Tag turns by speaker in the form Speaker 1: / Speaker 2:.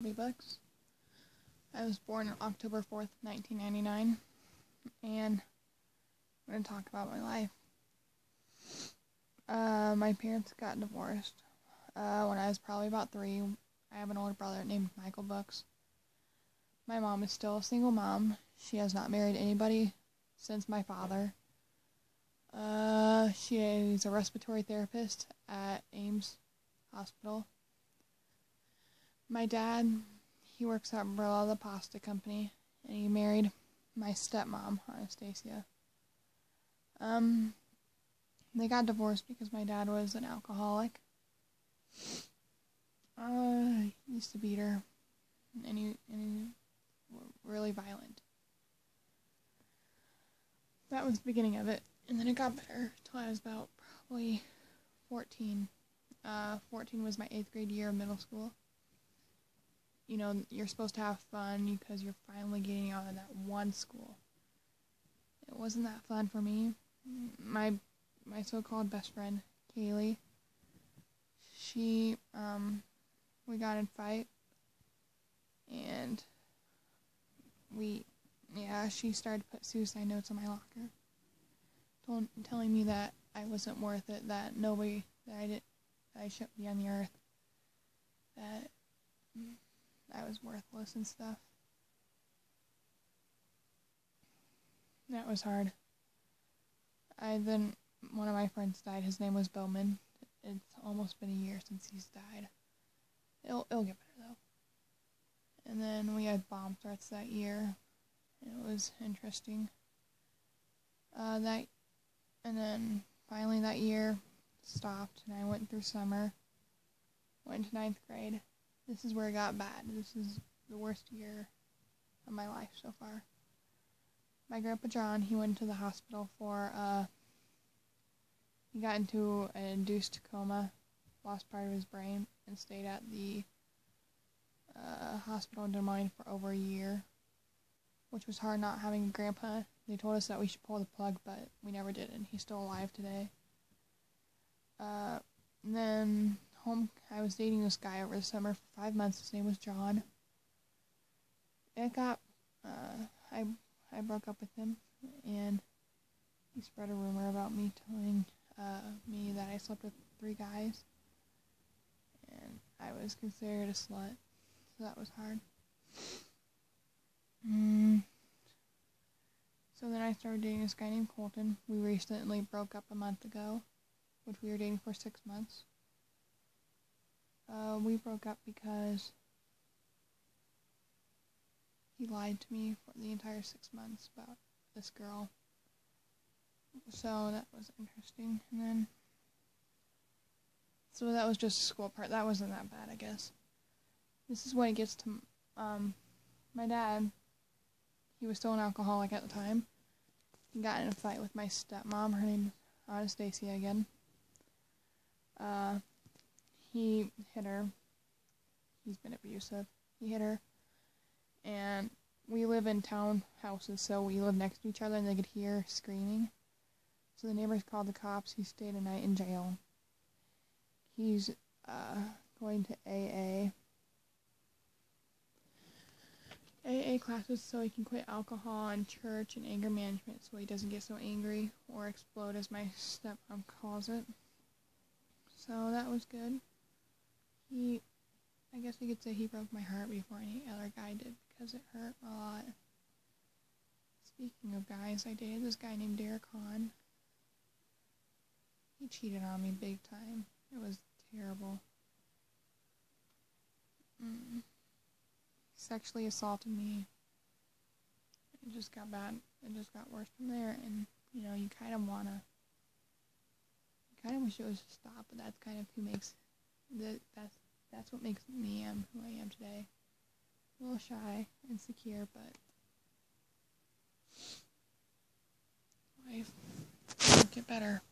Speaker 1: Books. I was born on October 4th, 1999, and I'm going to talk about my life. My parents got divorced when I was probably about 3. I have an older brother named Michael Books. My mom is still a single mom. She has not married anybody since my father. She is a respiratory therapist at Ames Hospital. My dad, he works at Barilla, the pasta company, and he married my stepmom, Anastasia. They got divorced because my dad was an alcoholic. He used to beat her, and he really violent. That was the beginning of it, and then it got better till I was about probably 14. 14 was my 8th grade year of middle school. You know, you're supposed to have fun because you're finally getting out of that one school. It wasn't that fun for me. My so-called best friend, Kaylee, we got in a fight, and she started to put suicide notes on my locker, telling me that I wasn't worth it, that I shouldn't be on the earth, that I was worthless and stuff. That was hard. Then one of my friends died. His name was Bowman. It's almost been a year since he's died. It'll get better though. And then we had bomb threats that year. It was interesting. And then finally that year stopped, and I went through summer. Went to 9th grade. This is where it got bad. This is the worst year of my life so far. My grandpa John, he went to the hospital he got into an induced coma, lost part of his brain, and stayed at the hospital in Des Moines for over a year, which was hard not having a grandpa. They told us that we should pull the plug, but we never did, and he's still alive today. Then I was dating this guy over the summer for 5 months. His name was John. I broke up with him, and he spread a rumor about me, telling me that I slept with 3 guys, and I was considered a slut, so that was hard. So then I started dating this guy named Colton. We recently broke up a month ago, which we were dating for 6 months. We broke up because he lied to me for the entire 6 months about this girl. So that was interesting. And then, so that was just the school part. That wasn't that bad, I guess. This is when it gets to, my dad. He was still an alcoholic at the time. He got in a fight with my stepmom. Her name is Anastasia again. He hit her. He's been abusive. He hit her. And we live in townhouses, so we live next to each other, and they could hear screaming. So the neighbors called the cops. He stayed a night in jail. He's going to AA classes so he can quit alcohol and church and anger management, so he doesn't get so angry or explode, as my stepmom calls it. So that was good. I guess we could say he broke my heart before any other guy did, because it hurt a lot. Speaking of guys, I dated this guy named Derek Hahn. He cheated on me big time. It was terrible. Sexually assaulted me. It just got bad. It just got worse from there, and you kind of wish it was to stop, but that's kind of that's what makes me who I am today. A little shy, insecure, but life will get better.